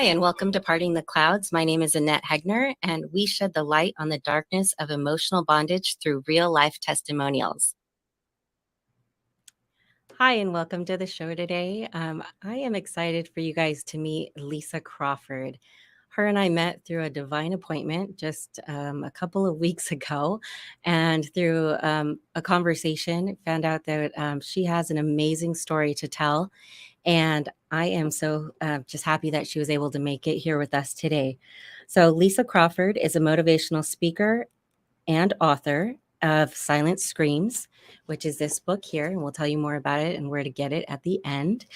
Hi, and welcome to Parting the Clouds. My name is Annette Hegner, and we shed the light on the darkness of emotional bondage through real-life testimonials. Hi, and welcome to the show today. I am excited for you guys to meet Lisa Crawford. Her and I met through a divine appointment just a couple of weeks ago, and through a conversation, found out that she has an amazing story to tell. And I am so just happy that she was able to make it here with us today. So, Lisa Crawford is a motivational speaker and author of Silent Screams, which is this book here. And we'll tell you more about it and where to get it at the end.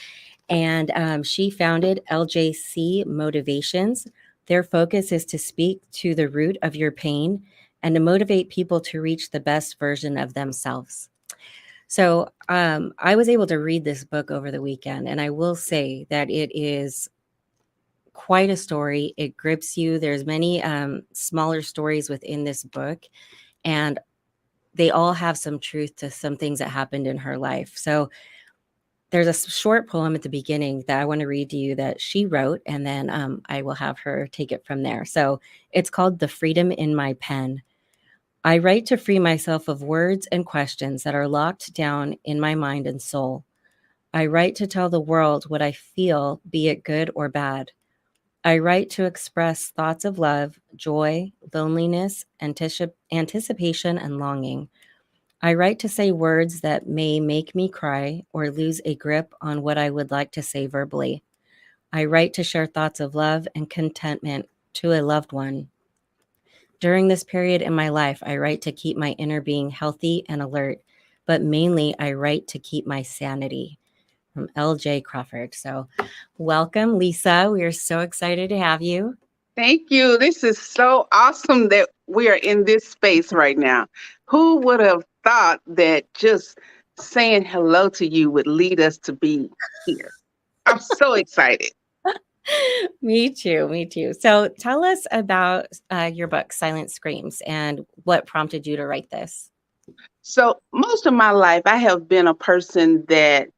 And she founded LJC Motivations. Their focus is to speak to the root of your pain and to motivate people to reach the best version of themselves. So I was able to read this book over the weekend, and I will say that it is quite a story. It grips you. There's many smaller stories within this book, and they all have some truth to some things that happened in her life. So there's a short poem at the beginning that I want to read to you that she wrote, and then I will have her take it from there. So it's called The Freedom in My Pen. I write to free myself of words and questions that are locked down in my mind and soul. I write to tell the world what I feel, be it good or bad. I write to express thoughts of love, joy, loneliness, anticipation, and longing. I write to say words that may make me cry or lose a grip on what I would like to say verbally. I write to share thoughts of love and contentment to a loved one. During this period in my life, I write to keep my inner being healthy and alert, but mainly I write to keep my sanity. From L.J. Crawford. So welcome, Lisa. We are so excited to have you. Thank you. This is so awesome that we are in this space right now. Who would have thought that just saying hello to you would lead us to be here? I'm so excited. Me too. Me too. So tell us about your book, Silent Screams, and what prompted you to write this. So, most of my life, I have been a person that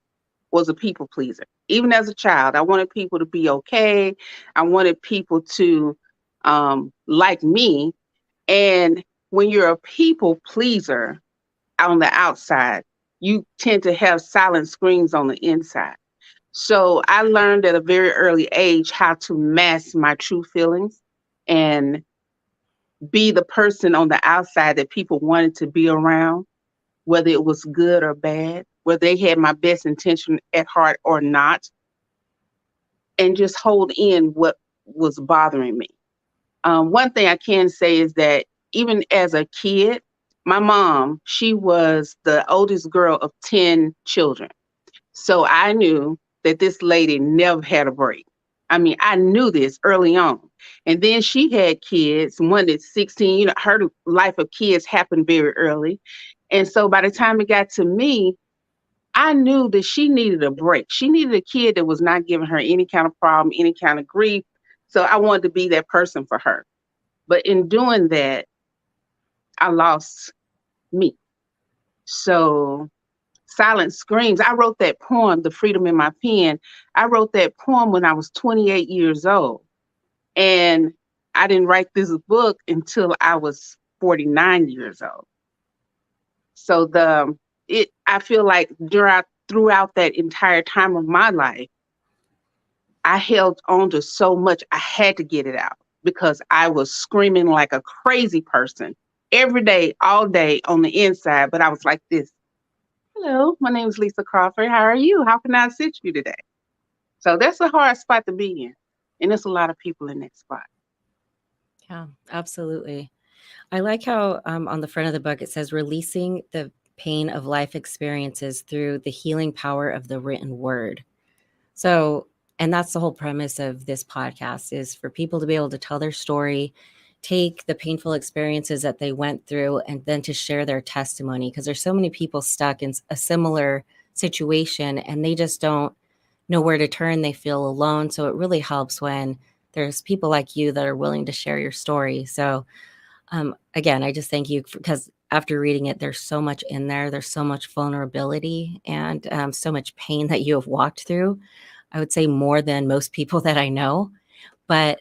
was a people pleaser. Even as a child, I wanted people to be okay. I wanted people to like me. And when you're a people pleaser on the outside, you tend to have silent screams on the inside. So I learned at a very early age how to mask my true feelings and be the person on the outside that people wanted to be around, whether it was good or bad, whether they had my best intention at heart or not, and just hold in what was bothering me. One thing I can say is that even as a kid, my mom, she was the oldest girl of 10 children. So I knew that this lady never had a break. I mean, I knew this early on. And then she had kids, one that's 16, her life of kids happened very early. And so by the time it got to me, I knew that she needed a break. She needed a kid that was not giving her any kind of problem, any kind of grief. So I wanted to be that person for her. But in doing that, I lost me. So Silent Screams, I wrote that poem, The Freedom in My Pen. I wrote that poem when I was 28 years old. And I didn't write this book until I was 49 years old. So I feel like throughout that entire time of my life, I held on to so much. I had to get it out because I was screaming like a crazy person every day, all day on the inside. But I was like this. Hello, my name is Lisa Crawford. How are you? How can I assist you today? So that's a hard spot to be in. And there's a lot of people in that spot. Yeah, absolutely. I like how on the front of the book it says releasing the pain of life experiences through the healing power of the written word. So, and that's the whole premise of this podcast is for people to be able to tell their story, take the painful experiences that they went through, and then to share their testimony. Because there's so many people stuck in a similar situation and they just don't know where to turn. They feel alone. So it really helps when there's people like you that are willing to share your story. So again, I just thank you because after reading it, there's so much in there. There's so much vulnerability and so much pain that you have walked through. I would say more than most people that I know. But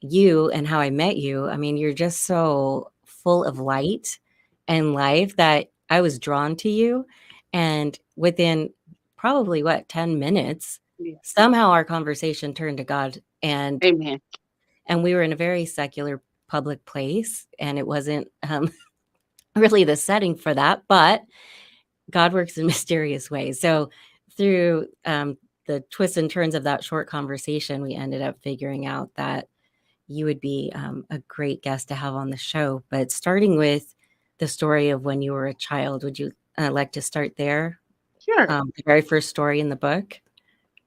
you and how I met you, I mean, you're just so full of light and life that I was drawn to you. And within probably what, 10 minutes, Yeah. somehow our conversation turned to God. Amen. And we were in a very secular public place, and it wasn't really the setting for that, but God works in mysterious ways. So through the twists and turns of that short conversation, we ended up figuring out that you would be a great guest to have on the show. But starting with the story of when you were a child, would you like to start there? Sure. The very first story in the book?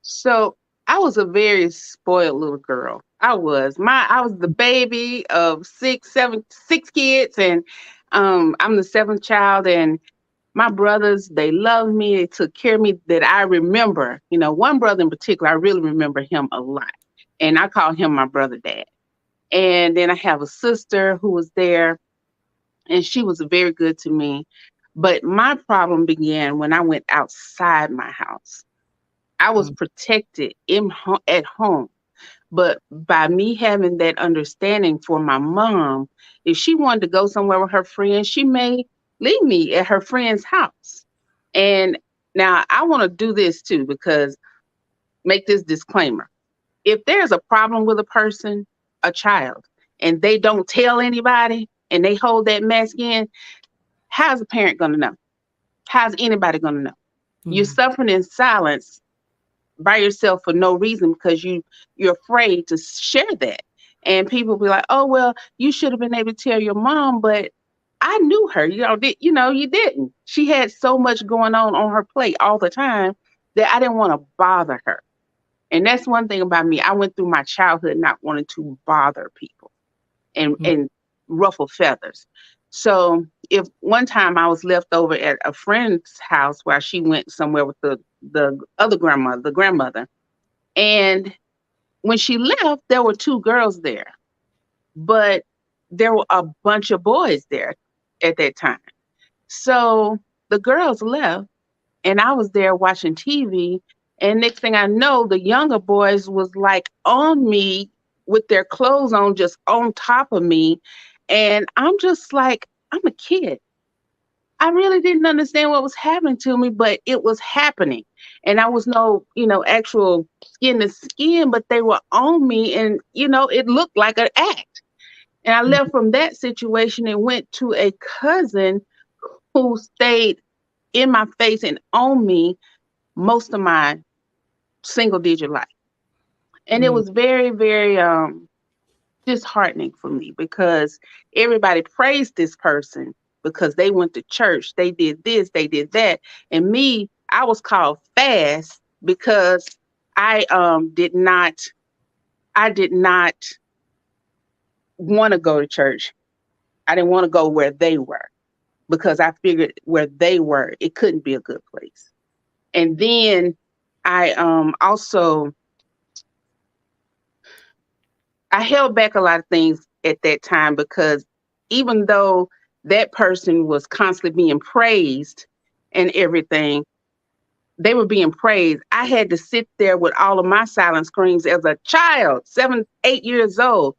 So I was a very spoiled little girl. I was the baby of six kids, and I'm the seventh child. And my brothers, they loved me. They took care of me. That I remember, one brother in particular, I really remember him a lot, and I call him my brother dad. And then I have a sister who was there, and she was very good to me. But my problem began when I went outside my house. I was Mm, protected at home, but by me having that understanding for my mom, if she wanted to go somewhere with her friends, she may leave me at her friend's house. And now I want to do this too, because make this disclaimer. If there's a problem with a person, a child, and they don't tell anybody and they hold that mask in, how's a parent going to know? How's anybody going to know? You're mm, suffering in silence by yourself for no reason because you're afraid to share that. And people be like, "Oh well, you should have been able to tell your mom," but I knew her. You didn't. She had so much going on her plate all the time that I didn't want to bother her. And that's one thing about me. I went through my childhood not wanting to bother people and mm, and ruffle feathers. So if one time I was left over at a friend's house while she went somewhere with the other grandmother, the grandmother, and when she left, there were two girls there, but there were a bunch of boys there at that time. So the girls left, and I was there watching TV. And next thing I know, the younger boys was like on me with their clothes on, just on top of me. And I'm just like, I'm a kid. I really didn't understand what was happening to me, but it was happening. And I was no, actual skin to skin, but they were on me, and it looked like an act. And I left mm, from that situation and went to a cousin who stayed in my face and on me most of my single digit life. And it mm, was very, very disheartening for me because everybody praised this person because they went to church, they did this, they did that. And me, I was called fast because I did not want to go to church. I didn't want to go where they were because I figured where they were, it couldn't be a good place. And then I also I held back a lot of things at that time because even though that person was constantly being praised and everything, they were being praised. I had to sit there with all of my silent screams as a child, 7, 8 years old,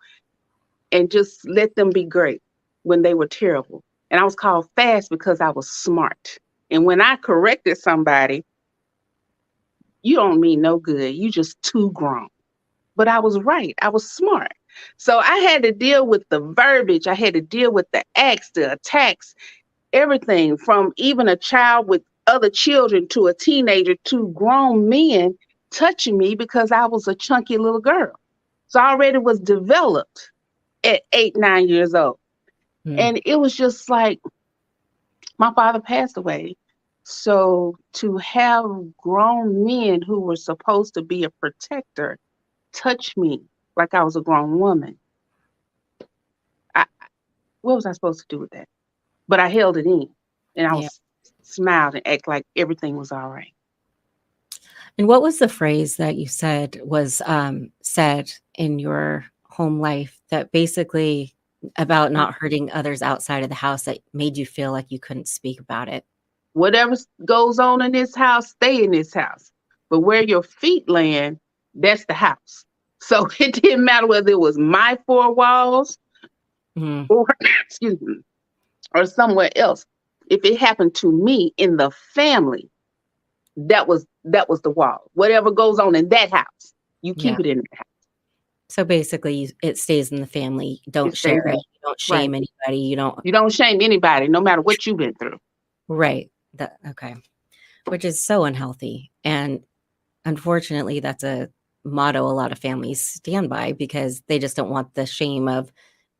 and just let them be great when they were terrible. And I was called fast because I was smart. And when I corrected somebody, you don't mean no good. You just too grown. But I was right. I was smart. So I had to deal with the verbiage. I had to deal with the acts, the attacks, everything from even a child with other children to a teenager to grown men touching me because I was a chunky little girl. So I already was developed at 8, 9 years old. mm. And it was just like my father passed away. So to have grown men who were supposed to be a protector touch me like I was a grown woman, I, what was I supposed to do with that? But I held it in, and I Yeah. was smiled and act like everything was all right. And what was the phrase that you said was said in your home life that basically about not hurting others outside of the house that made you feel like you couldn't speak about it? Whatever goes on in this house, stay in this house. But where your feet land, that's the house. So it didn't matter whether it was my four walls Mm, or excuse me, or somewhere else. If it happened to me in the family, that was the wall. Whatever goes on in that house, you yeah. keep it in that house. So basically, it stays in the family. You It don't stays share in it. it. You don't Right. shame anybody. You don't. You don't shame anybody, no matter what you've been through. Right. That okay. Which is so unhealthy. And unfortunately, that's a motto a lot of families stand by because they just don't want the shame of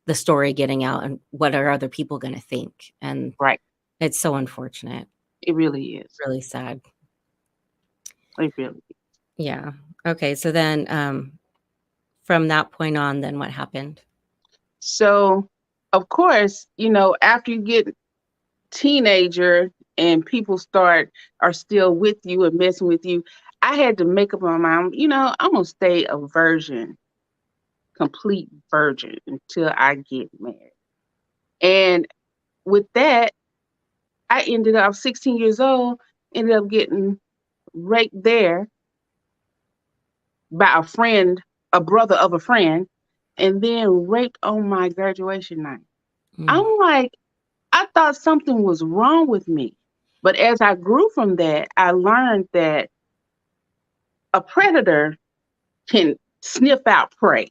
the story getting out and what are other people going to think. And Right. it's so unfortunate. It really is. Really sad. It really is. Yeah. Okay. So then from that point on, then what happened? So, of course, after you get teenager and people are still with you and messing with you, I had to make up my mind, I'm gonna stay a virgin, complete virgin until I get married. And with that, I was 16 years old, ended up getting raped there by a friend, a brother of a friend, and then raped on my graduation night. Mm, I'm like, I thought something was wrong with me. But as I grew from that, I learned that a predator can sniff out prey.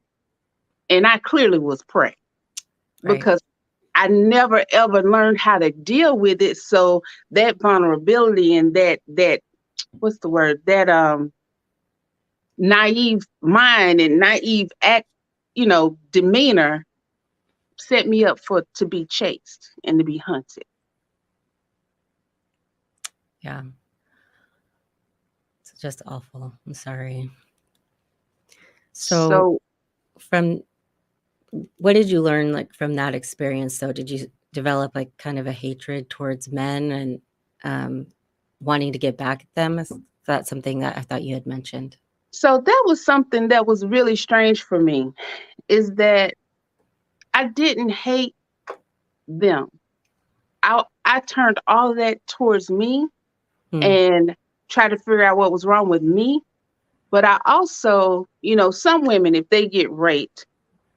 And I clearly was prey right. because I never ever learned how to deal with it. So that vulnerability and that what's the word? That naive mind and naive act, demeanor set me up for to be chased and to be hunted. Yeah. It's just awful. I'm sorry. So So from what did you learn like from that experience though? Did you develop like kind of a hatred towards men and um wanting to get back at them? Is that something that I thought you had mentioned? so that was something that was really strange for me, is that I didn't hate them. I turned all of that towards me Hmm. and tried to figure out what was wrong with me. But I also, some women, if they get raped,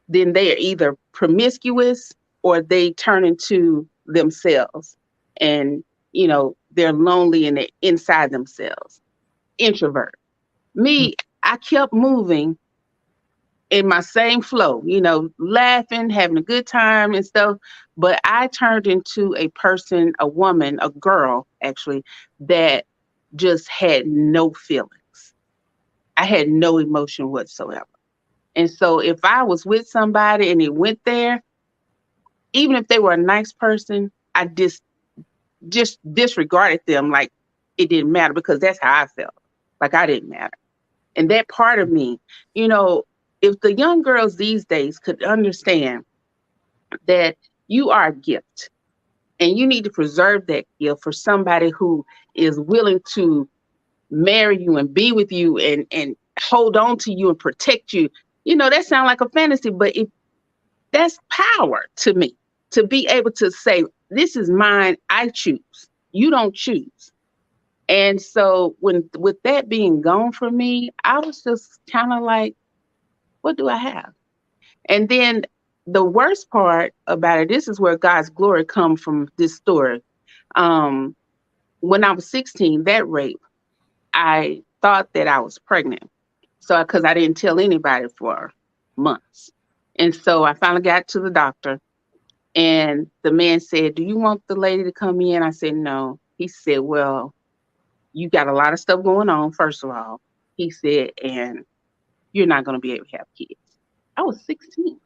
then they are either promiscuous or they turn into themselves. And, they're lonely and they're inside themselves, introvert. Hmm. Me, I kept moving in my same flow, laughing, having a good time and stuff. But I turned into a person, a woman, a girl, actually, that just had no feelings. I had no emotion whatsoever. And so if I was with somebody and it went there, even if they were a nice person, I just disregarded them like it didn't matter because that's how I felt. Like I didn't matter. And that part of me, you know, if the young girls these days could understand that you are a gift and you need to preserve that gift for somebody who is willing to marry you and be with you and hold on to you and protect you. That sounds like a fantasy, but that's power to me to be able to say, this is mine, I choose. You don't choose. And so when with that being gone from me, I was just kind of like, what do I have? And then the worst part about it, this is where God's glory come from this story. Um, when I was 16, that rape, I thought that I was pregnant. So, because I didn't tell anybody for months. And so I finally got to the doctor and the man said, do you want the lady to come in? I said, no. He said, well, you got a lot of stuff going on, first of all. He said, and you're not going to be able to have kids. I was 16.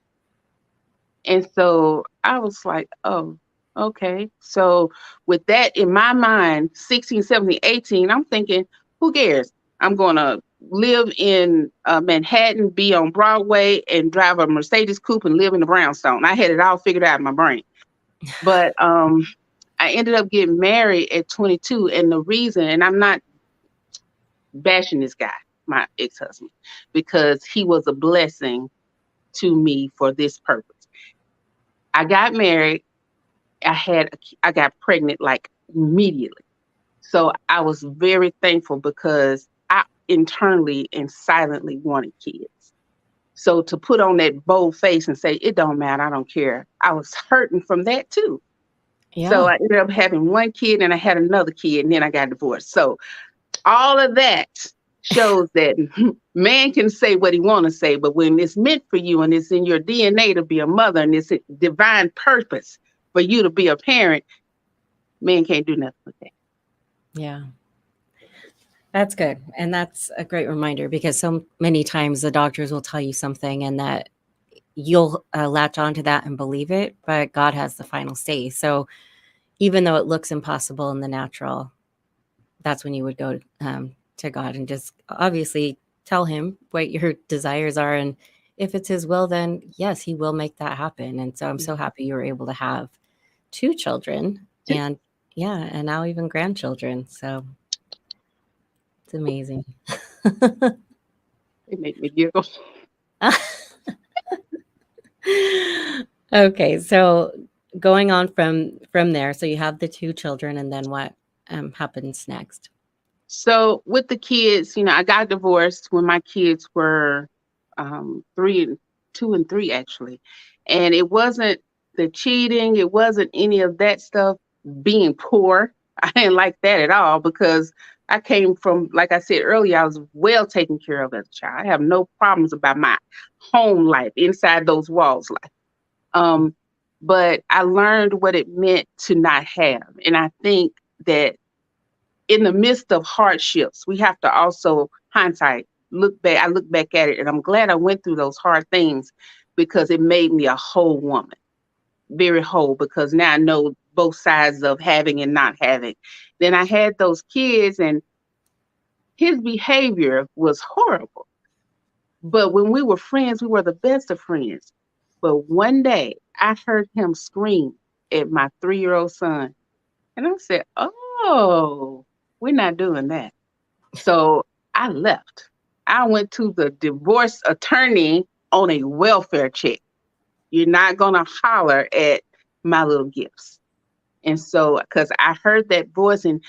And so I was like, oh, okay. So with that in my mind, 16, 17, 18, I'm thinking, who cares? I'm going to live in Manhattan, be on Broadway, and drive a Mercedes coupe and live in the brownstone. I had it all figured out in my brain. But I ended up getting married at 22. And the reason, and I'm not bashing this guy, my ex-husband, because he was a blessing to me for this purpose. I got married. I got pregnant like immediately. So I was very thankful because I internally and silently wanted kids. So to put on that bold face and say, it don't matter, I don't care. I was hurting from that too. So Yeah. I ended up having one kid and I had another kid and then I got divorced. So all of that shows that man can say what he want to say, but when it's meant for you and it's in your DNA to be a mother and it's a divine purpose for you to be a parent, man can't do nothing with that. Yeah. That's good. And that's a great reminder because so many times the doctors will tell you something and that you'll latch onto that and believe it, but God has the final say. So even though it looks impossible in the natural, that's when you would go to God and just obviously tell him what your desires are. And if it's his will, then yes, he will make that happen. And so I'm so happy you were able to have two children and yeah, and now even grandchildren. So it's amazing. It made me giggle. Okay, so going on from there, so you have the two children, and then what happens next? So with the kids, I got divorced when my kids were 2 and 3 actually, and it wasn't the cheating, it wasn't any of that stuff. Being poor, I didn't like that at all because I came from, like I said earlier, I was well taken care of as a child. I have no problems about my home life inside those walls life. Um, but I learned what it meant to not have, and I think that in the midst of hardships, we have to also hindsight look back. I look back at it, and I'm glad I went through those hard things because it made me a whole woman, very whole. Because now I know both sides of having and not having. Then I had those kids, and his behavior was horrible. But when we were friends, we were the best of friends. But one day, I heard him scream at my 3-year-old son, and I said, "Oh, we're not doing that." So I left. I went to the divorce attorney on a welfare check. You're not going to holler at my little gifts. And so, because I heard that voice, and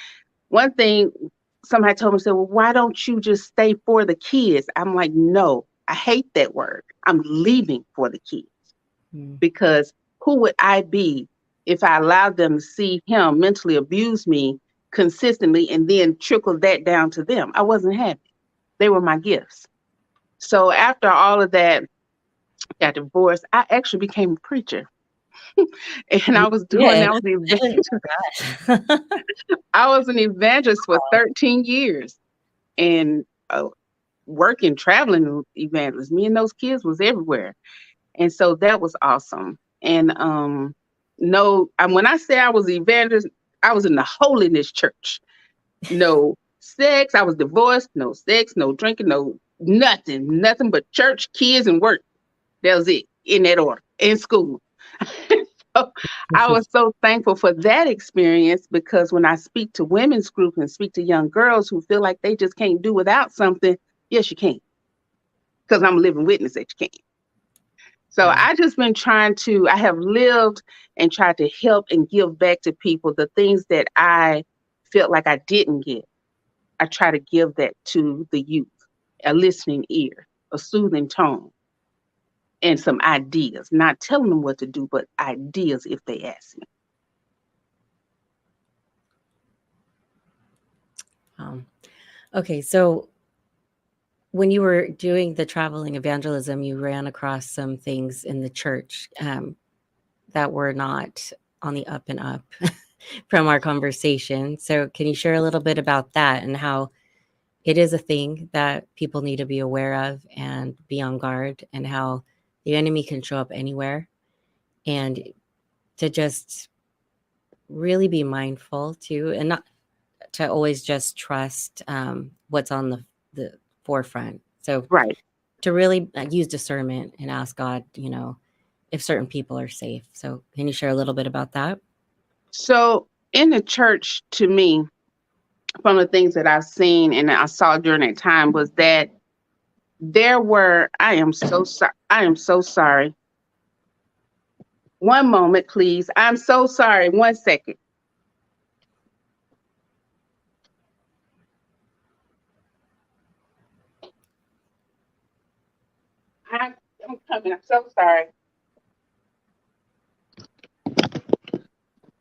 one thing somebody told me, said, "Well, why don't you just stay for the kids?" I'm like, no, I hate that word. I'm leaving for the kids Mm, because who would I be if I allowed them to see him mentally abuse me consistently and then trickle that down to them? I wasn't happy. They were my gifts. So after all of that, got divorced, I actually became a preacher. And you I was doing did. I was an I didn't evangelist. know that. I was an evangelist for 13 years and working, traveling evangelist. Me and those kids was everywhere. And so that was awesome. And no, when I say I was an evangelist, I was in the holiness church. No sex. I was divorced. No sex. No drinking. No nothing. Nothing but church, kids, and work. That was it in that order. In school. So I was so thankful for that experience because when I speak to women's groups and speak to young girls who feel like they just can't do without something, yes, you can, because I'm a living witness that you can. So Yeah. I just been I have lived and tried to help and give back to people the things that I felt like I didn't get. I try to give that to the youth, a listening ear, a soothing tone, and some ideas. Not telling them what to do, but ideas if they ask me. Um, okay, so when you were doing the traveling evangelism, you ran across some things in the church that were not on the up and up from our conversation. So, can you share a little bit about that and how it is a thing that people need to be aware of and be on guard, and how the enemy can show up anywhere, and to just really be mindful too, and not to always just trust what's on the forefront. So, Right. to really use discernment and ask God, if certain people are safe. So, can you share a little bit about that? So in the church, to me, from the things that I've seen and I saw during that time was that I am so sorry. I am so sorry. One moment, please. I'm so sorry. One second. I'm coming. I'm so sorry.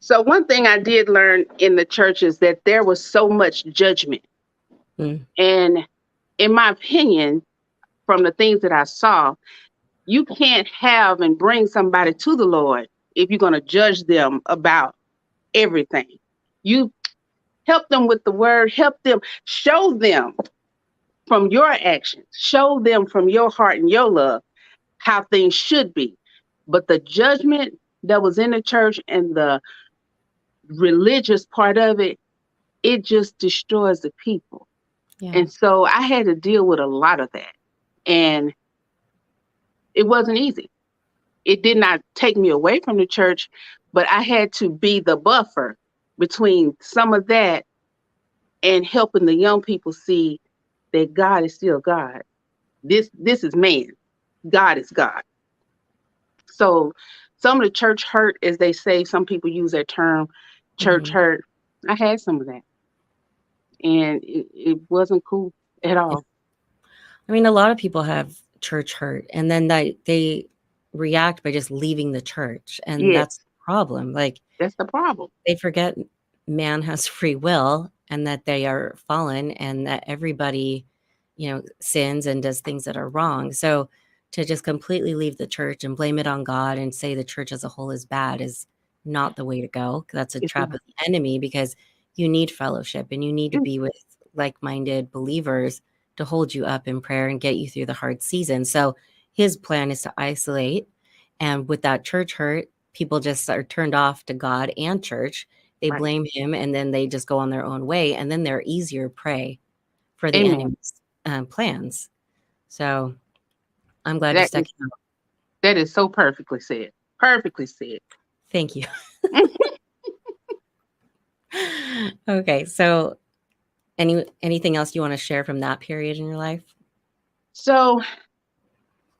So one thing I did learn in the church is that there was so much judgment. Mm, And in my opinion, from the things that I saw, you can't have and bring somebody to the Lord if you're going to judge them about everything. You help them with the word, help them, show them from your actions, show them from your heart and your love how things should be. But the judgment that was in the church and the religious part of it, it just destroys the people. yeah. And so I had to deal with a lot of that. And it wasn't easy. It did not take me away from the church, but I had to be the buffer between some of that and helping the young people see that God is still God. This is man. God is God. So some of the church hurt, as they say, some people use that term, church Hmm. hurt. I had some of that, and it wasn't cool at Yeah. all. I mean, a lot of people have church hurt, and then they react by just leaving the church, and Yes, that's the problem. Like, that's the problem. they forget man has free will and that they are fallen and that everybody, sins and does things that are wrong. So to just completely leave the church and blame it on God and say the church as a whole is bad is not the way to go. That's a It's trap not. of the enemy, because you need fellowship and you need to Mm, be with like-minded believers to hold you up in prayer and get you through the hard season. So his plan is to isolate, and with that church hurt, people just are turned off to God and church. They right. blame him, and then they just go on their own way, and then they're easier prey for the Amen. enemy's plans. So I'm glad you That stuck is it out. that is so perfectly said. Perfectly said. Thank you. Okay, so anything else you want to share from that period in your life? So,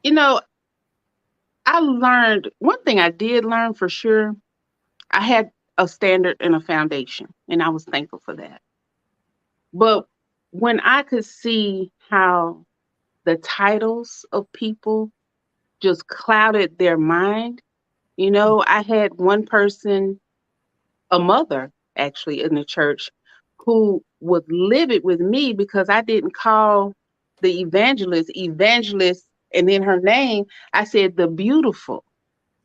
you know, I learned one thing I did learn for sure. I had a standard and a foundation, and I was thankful for that. But when I could see how the titles of people just clouded their mind, I had one person, a mother actually in the church, who was livid with me because I didn't call the evangelist, and in her name, I said the beautiful.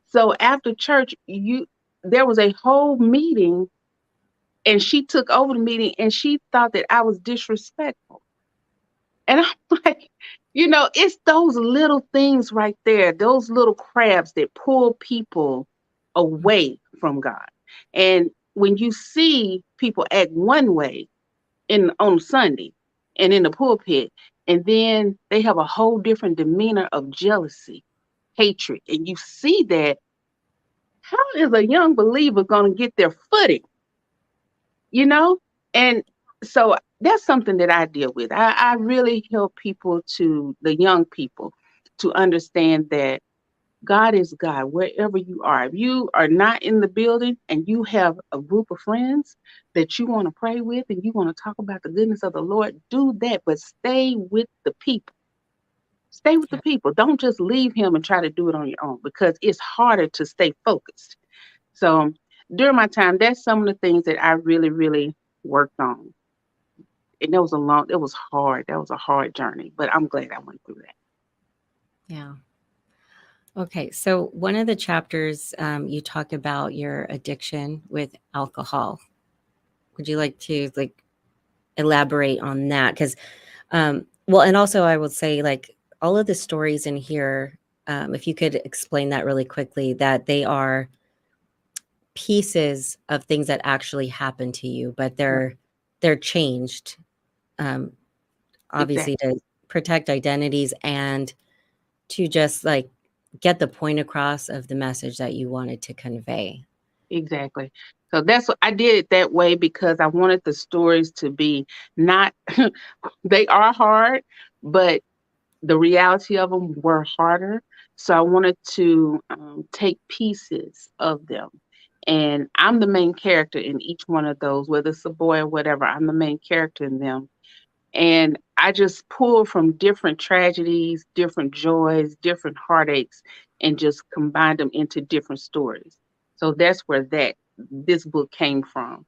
So after church, there was a whole meeting, and she took over the meeting, and she thought that I was disrespectful. And I'm like, it's those little things right there, those little crabs that pull people away from God. And when you see people act one way on Sunday and in the pulpit, and then they have a whole different demeanor of jealousy, hatred, and you see that, how is a young believer going to get their footing? you know? And so that's something that I deal with. I really help the young people, to understand that God is God wherever you are. If you are not in the building and you have a group of friends that you want to pray with and you want to talk about the goodness of the Lord, do that, but stay with the people. Stay with the Yeah. people. Don't just leave him and try to do it on your own, because it's harder to stay focused. So during my time, that's some of the things that I really, really worked on. And it was hard. That was a hard journey, but I'm glad I went through that. Yeah. Okay, so one of the chapters, you talk about your addiction with alcohol. Would you like to elaborate on that? Because well, and also I would say, like, all of the stories in here, if you could explain that really quickly, that they are pieces of things that actually happened to you, but Right. they're changed, um, obviously, Exactly. to protect identities and to just like get the point across of the message that you wanted to convey. Exactly. So that's what I did it that way, because I wanted the stories to be not, they are hard, but the reality of them were harder. So I wanted to take pieces of them. And I'm the main character in each one of those, whether it's a boy or whatever, I'm the main character in them. And I just pulled from different tragedies, different joys, different heartaches, and just combined them into different stories. So that's where that this book came from.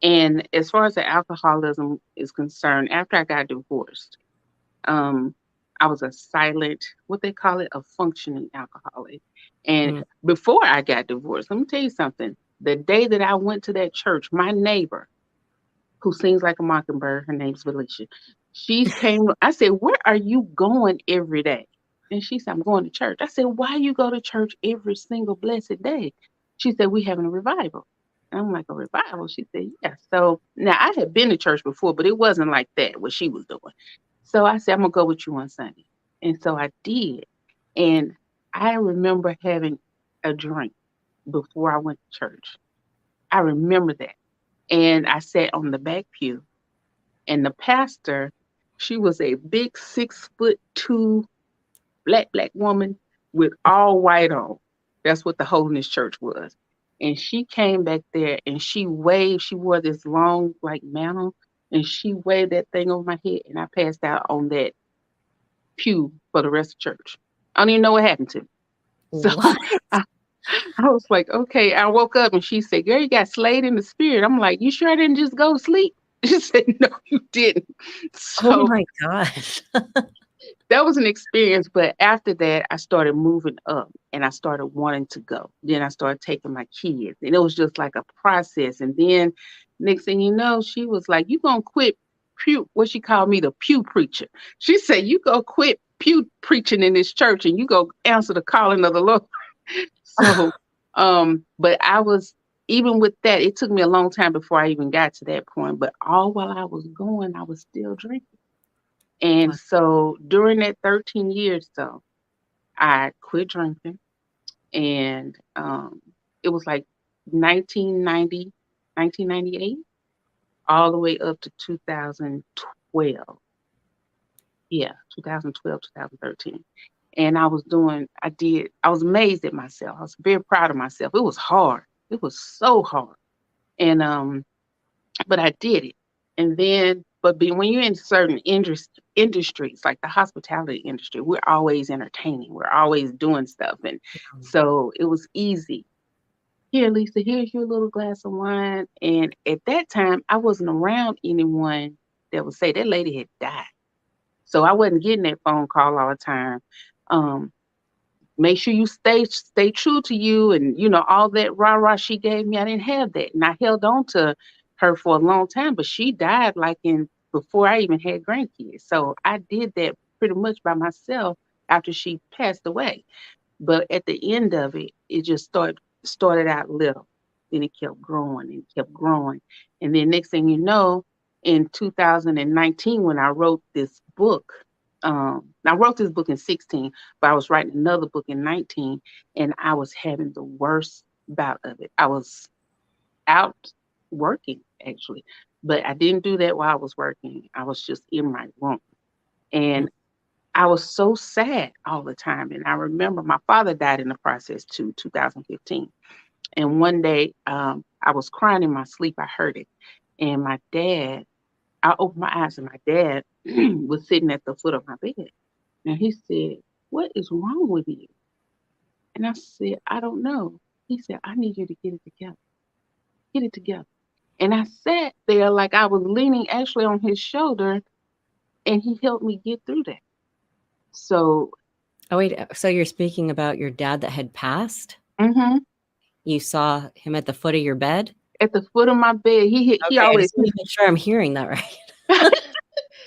And as far as the alcoholism is concerned, after I got divorced, um, I was a silent, what they call it, a functioning alcoholic. And Mm. before I got divorced, let me tell you something. The day that I went to that church, my neighbor, who sings like a mockingbird, her name's Felicia, she came, I said, "Where are you going every day?" And she said, "I'm going to church." I said, "Why you go to church every single blessed day?" She said, "We having a revival." And I'm like, "A revival?" She said, "Yeah." So now I had been to church before, but it wasn't like that, what she was doing. So I said, "I'm gonna go with you on Sunday." And so I did. And I remember having a drink before I went to church. I remember that. And I sat on the back pew, and the pastor, she was a big 6'2" black woman with all white on. That's what the Holiness Church was. And she came back there and she waved. She wore this long like mantle, and she waved that thing over my head, and I passed out on that pew for the rest of church. I don't even know what happened to me. So What? I, I was like, okay. I woke up and she said, "Girl, you got slayed in the spirit." I'm like, "You sure I didn't just go to sleep?" She said, "No, you didn't." Oh So my gosh. that was an experience. But after that, I started moving up and I started wanting to go. Then I started taking my kids, and it was just like a process. And then next thing you know, she was like, "You gonna quit pew," what she called me, the pew preacher. She said, "You go quit pew preaching in this church and you go answer the calling of the Lord." So, but I was, even with that, it took me a long time before I even got to that point. But all while I was going, I was still drinking. And Wow. so during that 13 years, though, I quit drinking, and it was like 1990, 1998, all the way up to 2012. Yeah, 2012, 2013. And I was amazed at myself. I was very proud of myself. It was hard. It was so hard. And but I did it. And then, when you're in certain industries, like the hospitality industry, we're always entertaining. We're always doing stuff, and so it was easy. "Here, Lisa, here's your little glass of wine." And at that time, I wasn't around anyone that would say that lady had died, so I wasn't getting that phone call all the time. Um, Make sure you stay true to you, and all that rah rah she gave me. I didn't have that, and I held on to her for a long time, but she died like in before I even had grandkids. So I did that pretty much by myself after she passed away. But at the end of it, it just started out little. Then it kept growing and kept growing. And then next thing you know, in 2019, when I wrote this book, I wrote this book in 16, but I was writing another book in 19, and I was having the worst bout of it. I was out working actually, but I didn't do that while I was working. I was just in my room. Mm. And I was so sad all the time. And I remember my father died in the process too, 2015. And one day, I was crying in my sleep. I heard it. And I opened my eyes, and my dad was sitting at the foot of my bed. And he said, "What is wrong with you?" And I said, "I don't know." He said, "I need you to get it together. Get it together." And I sat there like I was leaning actually on his shoulder, and he helped me get through that. So, Oh, wait. So you're speaking about your dad that had passed? mhm, You saw him at the foot of your bed? at the foot of my bed, he Okay, I always just want to make sure I'm hearing that right.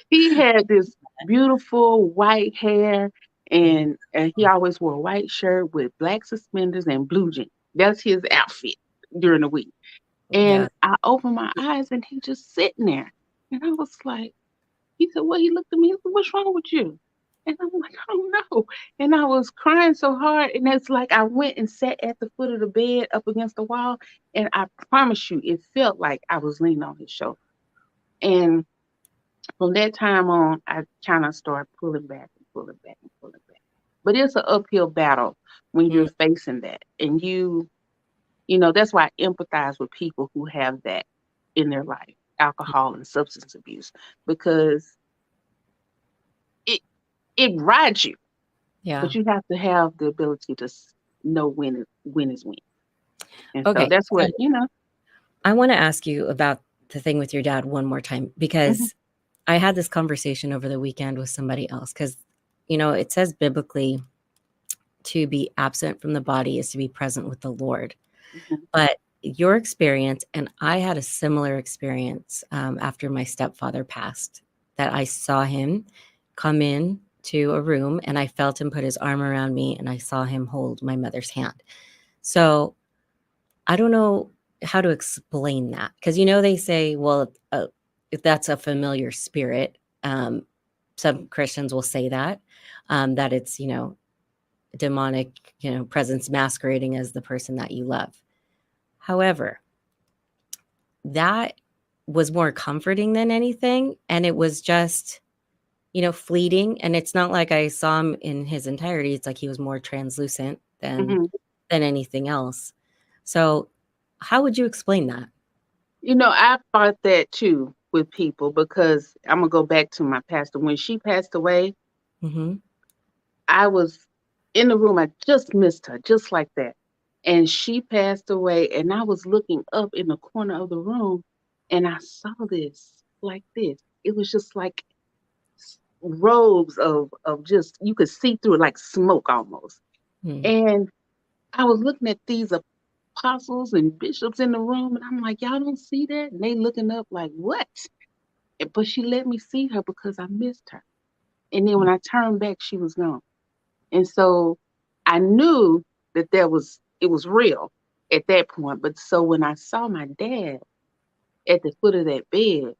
he had this beautiful white hair, and he always wore a white shirt with black suspenders and blue jeans. That's his outfit during the week. And Yeah. I opened my eyes, and he just sitting there. And I was like, he said, "Well," he looked at me, he said, "What's wrong with you?" And I'm like, "I don't know." And I was crying so hard. And it's like I went and sat at the foot of the bed up against the wall. And I promise you, it felt like I was leaning on his shoulder. And from that time on, I kind of started pulling back and pulling back and pulling back. But it's an uphill battle when Mm. you're facing that. And that's why I empathize with people who have that in their life, alcohol and substance abuse, because it rides you, Yeah. but you have to have the ability to know when is when. And so Okay. that's So what, you know. I want to ask you about the thing with your dad one more time Mhm, because I had this conversation over the weekend with somebody else because, it says biblically to be absent from the body is to be present with the Lord. mhm, But your experience, and I had a similar experience after my stepfather passed, that I saw him come in to a room and I felt him put his arm around me and I saw him hold my mother's hand. So I don't know how to explain that because they say, well, if that's a familiar spirit. Some Christians will say that it's demonic presence masquerading as the person that you love. However, that was more comforting than anything, and it was just fleeting, and it's not like I saw him in his entirety. It's like he was more translucent mhm. than anything else. So how would you explain that? I thought that too with people because I'm gonna go back to my pastor. When she passed away, Mhm. I was in the room. I just missed her, just like that. And she passed away, and I was looking up in the corner of the room, and I saw this like this. It was just like robes of just you could see through it like smoke almost. Mm. And I was looking at these apostles and bishops in the room, and I'm like, y'all don't see that? And they looking up like, what? But she let me see her because I missed her. And then Mm. when I turned back, she was gone. And so I knew that it was real at that point. But so when I saw my dad at the foot of that bed,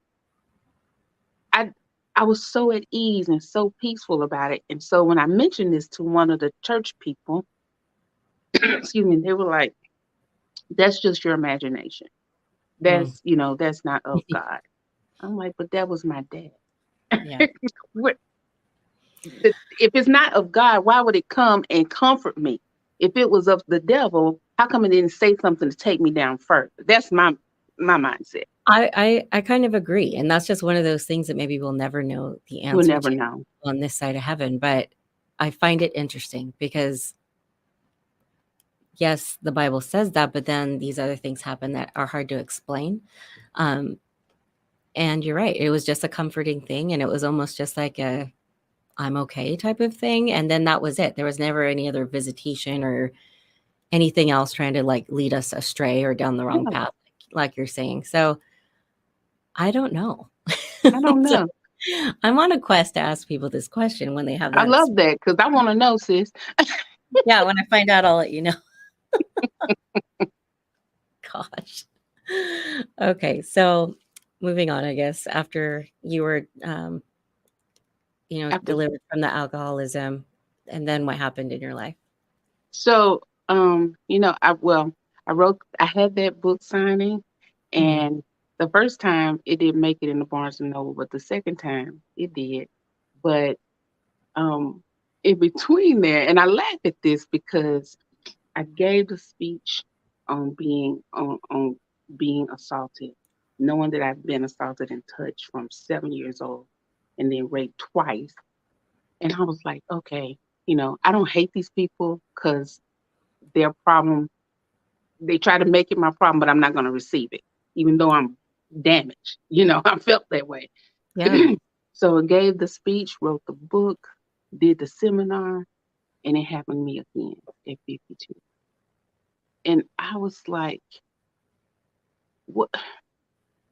I I was so at ease and so peaceful about it. And so when I mentioned this to one of the church people, excuse me, they were like, that's just your imagination. Mm. That's not of God. I'm like, but that was my dad. Yeah. What if it's not of God, why would it come and comfort me? If it was of the devil, how come it didn't say something to take me down further? That's my mindset. I kind of agree, and that's just one of those things that maybe we'll never know the We'll answer never to know. on this side of heaven, but I find it interesting because, yes, the Bible says that, but then these other things happen that are hard to explain, um, and you're right, it was just a comforting thing, and it was almost just like a, "I'm okay" type of thing, and then that was it. There was never any other visitation or anything else trying to, like, lead us astray or down the wrong Yeah, path, like you're saying, so I don't know. I don't So know. I'm on a quest to ask people this question when they have I that love that because I want to know, sis. yeah, when I find out, I'll let you know. Gosh. Okay, so moving on, I guess, after you were, After delivered from the alcoholism, and then what happened in your life? so, I had that book signing, Mhm. and the first time it didn't make it in the Barnes and Noble, but the second time it did. But um, in between there, and I laugh at this because I gave the speech on being assaulted, knowing that I've been assaulted and touched from 7 years old, and then raped twice. And I was like, okay, I don't hate these people because their problem. They try to make it my problem, but I'm not going to receive it, even though I'm damaged. I felt that way. Yeah. So I gave the speech, wrote the book, did the seminar, and it happened to me again at 52. And I was like, what?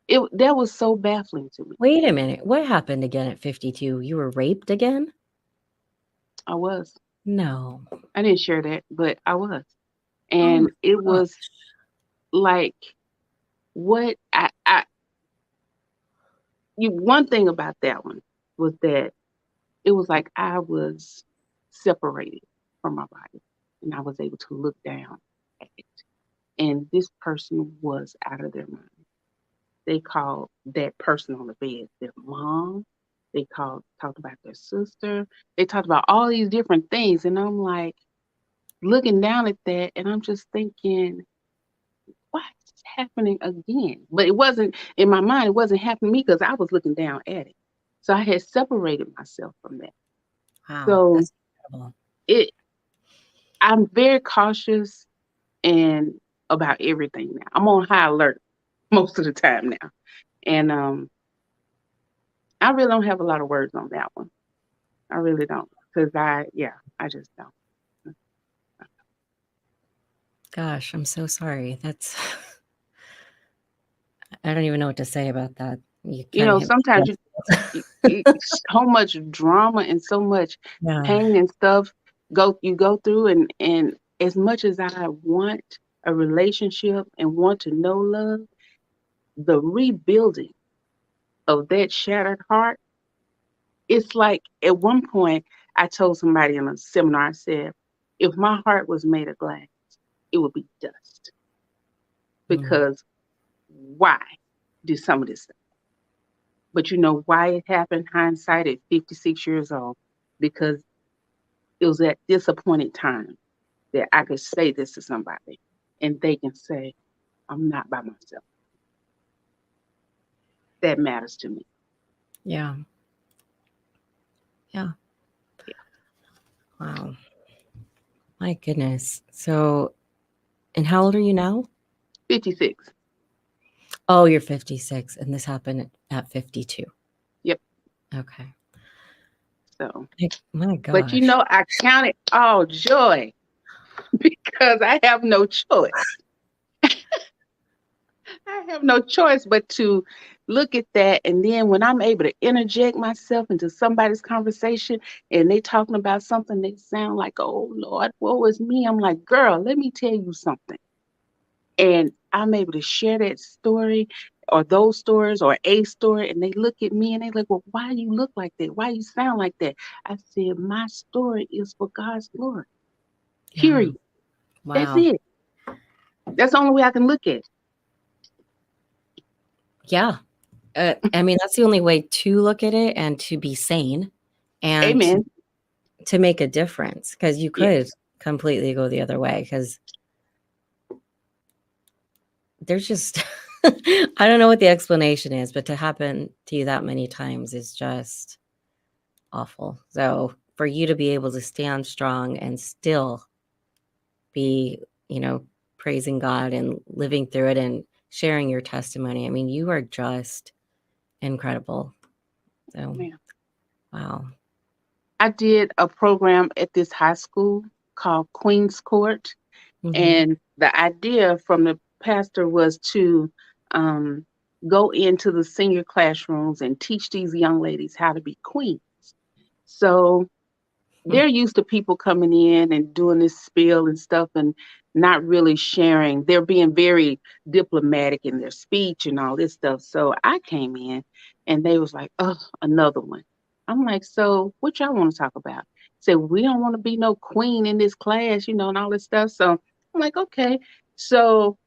That was so baffling to me. Wait a minute, what happened again at 52? You were raped again? I was. No. I didn't share that, but I was. Oh my And it god. was like what one thing about that one was that it was like I was separated from my body and I was able to look down at it. And this person was out of their mind. They called that person on the bed their mom. They talked about their sister. They talked about all these different things. And I'm like looking down at that and I'm just thinking, what's happening again? But it wasn't in my mind, it wasn't happening to me because I was looking down at it. So I had separated myself from that. Wow, So that's incredible. it I'm very cautious and about everything now. I'm on high alert most of the time now. And I really don't have a lot of words on that one. I really don't. Because I just don't. Gosh, I'm so sorry. That's I don't even know what to say about that. You You kinda know, hit me in sometimes left field. so much drama and so much Yeah, pain and stuff you go through, and as much as I want a relationship and want to know love, the rebuilding of that shattered heart, it's like at one point I told somebody in a seminar, I said, if my heart was made of glass, it would be dust. mm, Because why do some of this stuff? But you know why it happened? Hindsight at 56 years old. Because it was that disappointed time that I could say this to somebody and they can say, I'm not by myself. That matters to me. yeah, yeah. Yeah. Wow, my goodness. So and how old are you now? 56. Oh, you're 56, and this happened at 52. Yep. Okay. So, My but you gosh. know, I count it all joy because I have no choice. I have no choice but to look at that. And then when I'm able to interject myself into somebody's conversation and they talking about something that sound like, oh Lord, what was me? I'm like, girl, let me tell you something. And I'm able to share that story or those stories or a story. And they look at me and they like, well, why you look like that? Why you sound like that? I said, my story is for God's glory. Yeah. Period. That's Wow. it. That's the only way I can look at it. Yeah. I mean, that's the only way to look at it and to be sane and Amen. to make a difference because you could Yes. completely go the other way because there's just I don't know what the explanation is, but to happen to you that many times is just awful. So for you to be able to stand strong and still be, you know, praising God and living through it and sharing your testimony, I mean, you are just incredible. So, Man. wow. I did a program at this high school called Queen's Court. Mhm. And the idea from the pastor was to um, go into the senior classrooms and teach these young ladies how to be queens. So Mm. they're used to people coming in and doing this spiel and stuff and not really sharing. They're being very diplomatic in their speech and all this stuff. So I came in and they was like, oh, another one. I'm like, so what y'all want to talk about? Said, we don't want to be no queen in this class, and all this stuff. So I'm like, okay. So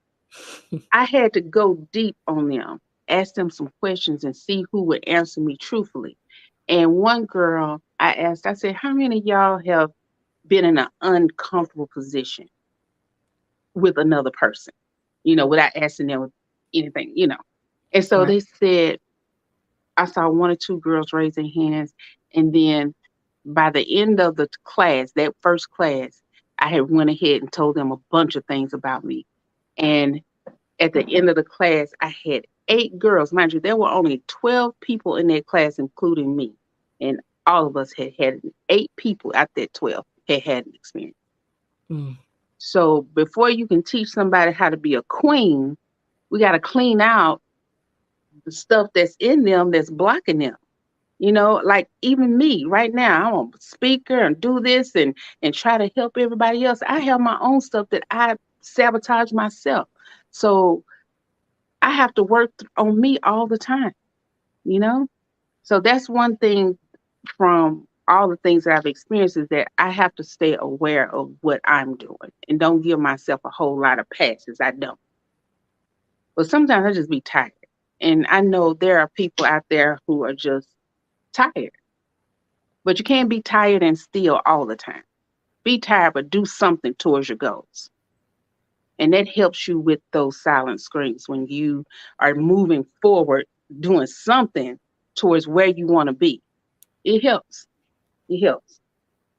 I had to go deep on them, ask them some questions and see who would answer me truthfully. And one girl I asked, I said, how many of y'all have been in an uncomfortable position with another person, without asking them anything. And so Right. they said, I saw one or two girls raise their hands. And then by the end of the class, that first class, I had went ahead and told them a bunch of things about me. And at the end of the class, I had 8 girls. Mind you, there were only 12 people in that class, including me. And all of us had 8 people out that 12 had an experience. Mm. So before you can teach somebody how to be a queen, we got to clean out the stuff that's in them that's blocking them. Like even me right now, I'm a speaker and do this and try to help everybody else. I have my own stuff that I sabotage myself. So I have to work on me all the time, you know? So that's one thing from all the things that I've experienced is that I have to stay aware of what I'm doing and don't give myself a whole lot of passes. I don't. But sometimes I just be tired. And I know there are people out there who are just tired. But you can't be tired and still all the time. Be tired, but do something towards your goals. And that helps you with those silent screams when you are moving forward, doing something towards where you want to be. It helps. It helps.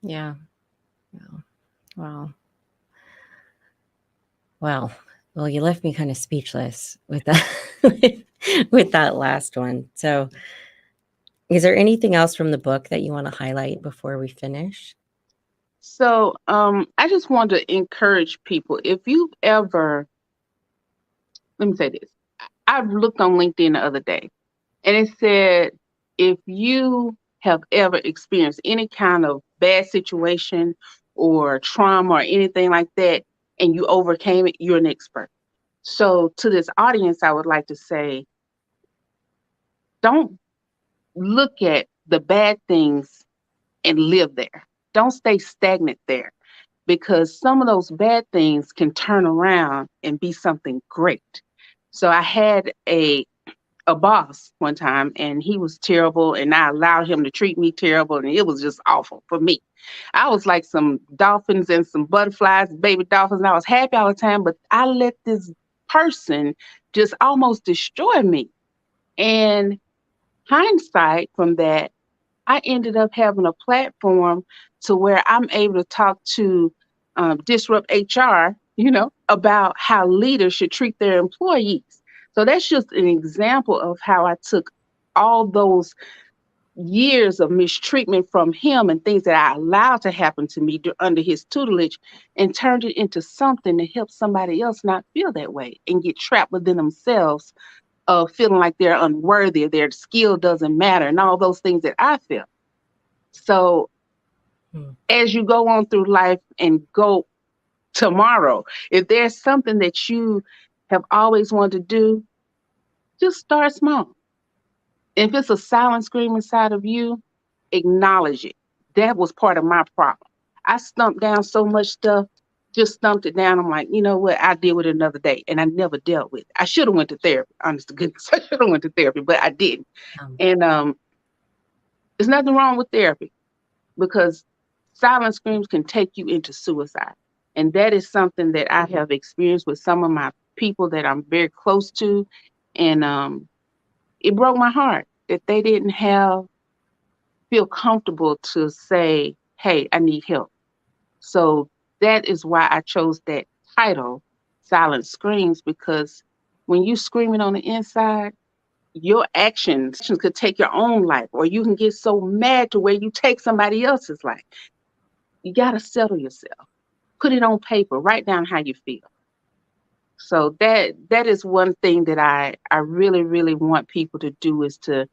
Yeah. Yeah. Wow. Wow. Well, you left me kind of speechless with that with that last one. So, is there anything else from the book that you want to highlight before we finish? So I just want to encourage people, if you've ever, let me say this. I've looked on LinkedIn the other day and it said, if you have ever experienced any kind of bad situation or trauma or anything like that, and you overcame it, you're an expert. So to this audience, I would like to say, don't look at the bad things and live there. Don't stay stagnant there, because some of those bad things can turn around and be something great. So I had a boss one time and he was terrible, and I allowed him to treat me terrible, and it was just awful for me. I was like some dolphins and some butterflies, baby dolphins, and I was happy all the time, but I let this person just almost destroy me. And hindsight from that, I ended up having a platform to where I'm able to talk to Disrupt HR, about how leaders should treat their employees. So that's just an example of how I took all those years of mistreatment from him and things that I allowed to happen to me under his tutelage, and turned it into something to help somebody else not feel that way and get trapped within themselves of feeling like they're unworthy, their skill doesn't matter, and all those things that I feel. So Hmm. as you go on through life and go tomorrow, if there's something that you have always wanted to do, just start small. If it's a silent scream inside of you, acknowledge it. That was part of my problem. I stumped down so much stuff, just stumped it down. I'm like, you know what? I'll deal with it another day. And I never dealt with it. I should have went to therapy, honest to goodness. I should have went to therapy, but I didn't. Um, And there's nothing wrong with therapy, because silent screams can take you into suicide. And that is something that I have experienced with some of my people that I'm very close to. And it broke my heart that they didn't feel comfortable to say, hey, I need help. So that is why I chose that title, Silent Screams, because when you screaming on the inside, your actions could take your own life, or you can get so mad to where you take somebody else's life. You got to settle yourself. Put it on paper. Write down how you feel. So that is one thing that I really really want people to do, is to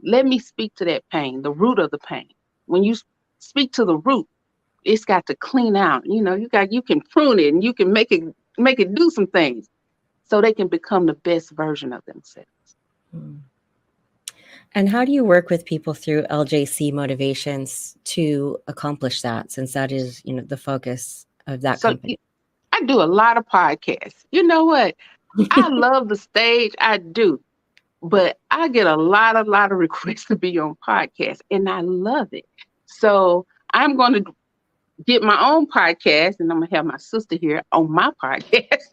let me speak to that pain, the root of the pain. When you speak to the root, it's got to clean out. You can prune it and you can make it do some things so they can become the best version of themselves. hmm. And how do you work with people through LJC Motivations to accomplish that, since that is, the focus of that So company? I do a lot of podcasts. You know what? I love the stage. I do. But I get a lot of requests to be on podcasts, and I love it. So I'm going to get my own podcast, and I'm going to have my sister here on my podcast.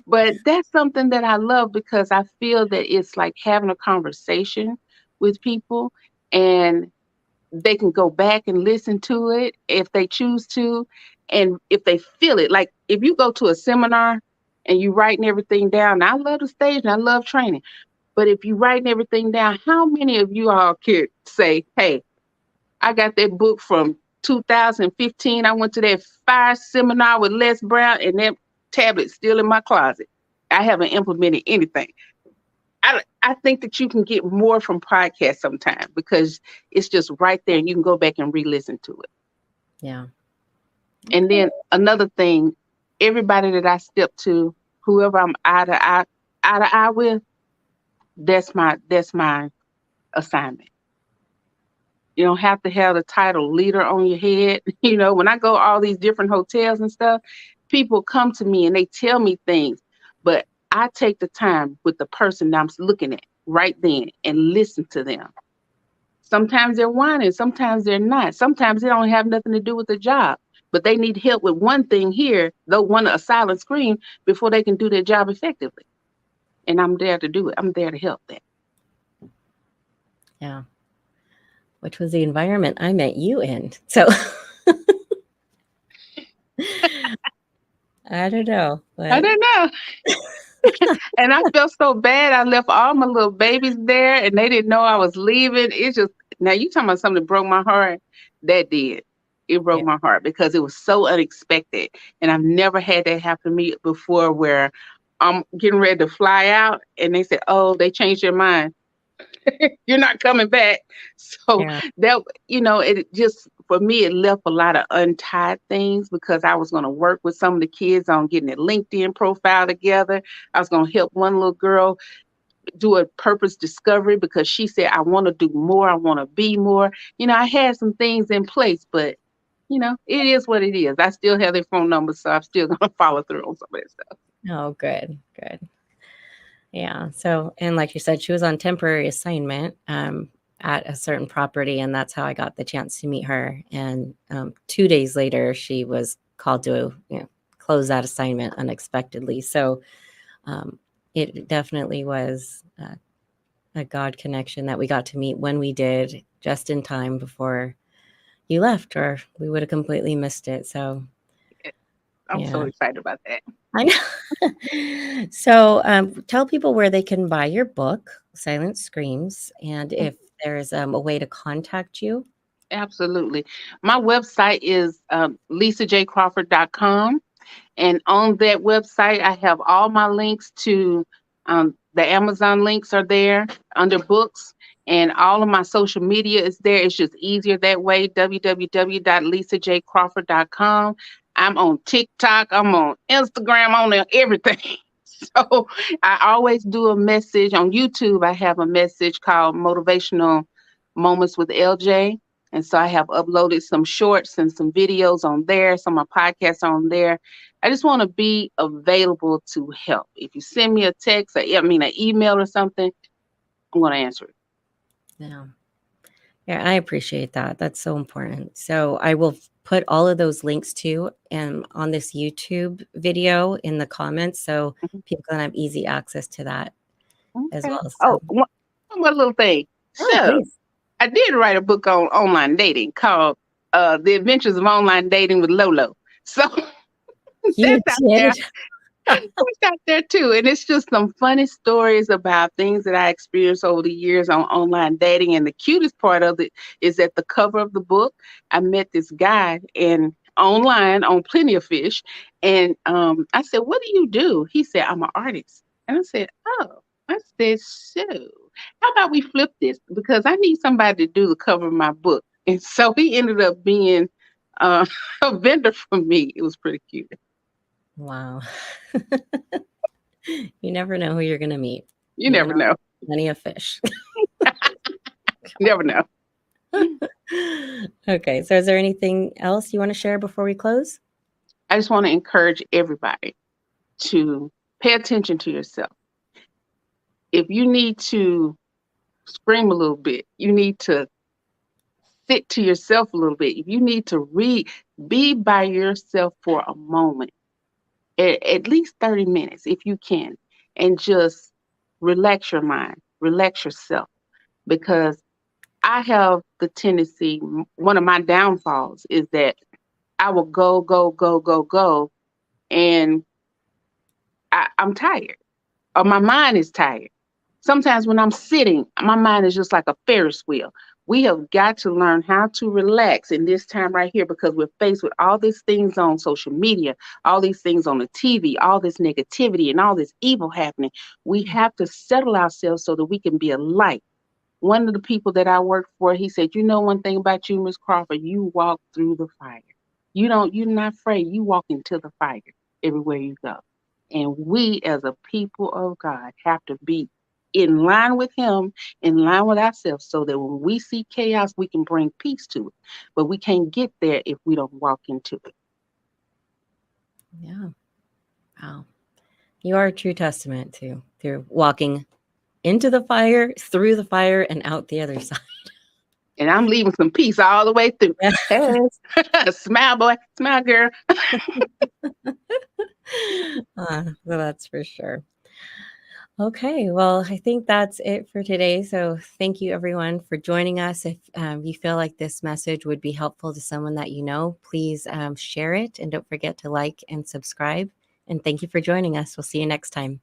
But that's something that I love, because I feel that it's like having a conversation with people, and they can go back and listen to it if they choose to, and if they feel it. Like if you go to a seminar and you writing everything down, I love the stage and I love training. But if you writing everything down, how many of you all could say, hey, I got that book from 2015. I went to that fire seminar with Les Brown, and that tablet's still in my closet. I haven't implemented anything. I think that you can get more from podcasts sometimes, because it's just right there and you can go back and re-listen to it. Yeah. And then another thing, everybody that I step to, whoever I'm eye to eye with, that's my assignment. You don't have to have the title leader on your head. When I go all these different hotels and stuff, people come to me and they tell me things, but I take the time with the person that I'm looking at right then and listen to them. Sometimes they're whining, sometimes they're not. Sometimes they don't have nothing to do with the job, but they need help with one thing here. They'll want a silent scream before they can do their job effectively. And I'm there to do it. I'm there to help that. Yeah. Which was the environment I met you in. So I don't know, I but don't know. And I felt so bad. I left all my little babies there and they didn't know I was leaving. It's just, now you talking about something that broke my heart. That did. It broke yeah, my heart because it was so unexpected. And I've never had that happen to me before where I'm getting ready to fly out and they said, oh, they changed their mind. You're not coming back. So yeah, that, it just, for me, it left a lot of untied things because I was going to work with some of the kids on getting their LinkedIn profile together. I was going to help one little girl do a purpose discovery because she said, I want to do more. I want to be more. I had some things in place, but it is what it is. I still have their phone numbers, so I'm still going to follow through on some of that stuff. oh, good, good. Yeah. So, and like you said, she was on temporary assignment at a certain property, and that's how I got the chance to meet her. And 2 days later, she was called to, close that assignment unexpectedly. So, um, it definitely was a God connection that we got to meet when we did, just in time before you left, or we would have completely missed it. So, I'm so yeah. excited about that. I know. So, tell people where they can buy your book, Silent Screams, and if there's a way to contact you. Absolutely. My website is lisajcrawford.com. And on that website, I have all my links to the Amazon links are there under books. And all of my social media is there. It's just easier that way. www.lisajcrawford.com. I'm on TikTok. I'm on Instagram. On there, everything. So I always do a message on YouTube. I have a message called Motivational Moments with LJ. And so I have uploaded some shorts and some videos on there, some of my podcasts on there. I just want to be available to help. If you send me a text, an email or something, I'm going to answer it. Yeah. Yeah, I appreciate that. That's so important. So I will put all of those links too on this YouTube video in the comments so Mhm. people can have easy access to that as Okay. well. Oh, So, one more little thing. oh, So please. I did write a book on online dating called The Adventures of Online Dating with Lolo. So You that's out there. did. It's out there too. And it's just some funny stories about things that I experienced over the years on online dating. And the cutest part of it is at the cover of the book, I met this guy and online on Plenty of Fish. And I said, what do you do? He said, I'm an artist. And I said, oh, I said, so how about we flip this? Because I need somebody to do the cover of my book. And so he ended up being uh, a vendor for me. It was pretty cute. Wow. You never know who you're going to meet, You even never on know. Plenty of Fish. You never know. Okay. So, is there anything else you want to share before we close? I just want to encourage everybody to pay attention to yourself. If you need to scream a little bit, you need to sit to yourself a little bit. If you need to read, be by yourself for a moment, at least 30 minutes if you can, and just relax your mind, relax yourself. Because I have the tendency, one of my downfalls is that I will go, go, go, go, go, and I'm tired or my mind is tired. Sometimes when I'm sitting, my mind is just like a Ferris wheel. We have got to learn how to relax in this time right here because we're faced with all these things on social media, all these things on the TV, all this negativity and all this evil happening. We have to settle ourselves so that we can be a light. One of the people that I work for, he said, you know one thing about you, Miss Crawford, you walk through the fire. You're not afraid. You walk into the fire everywhere you go. And we as a people of God have to be in line with him, in line with ourselves, so that when we see chaos, we can bring peace to it. But we can't get there if we don't walk into it. Yeah. Wow. You are a true testament to through walking into the fire, through the fire, and out the other side. And I'm leaving some peace all the way through. Yeah. Hey, smile, boy, smile, girl. Well, that's for sure. Okay, well, I think that's it for today. So, thank you everyone for joining us. If you feel like this message would be helpful to someone that you know, please share it and don't forget to like and subscribe. And thank you for joining us. We'll see you next time.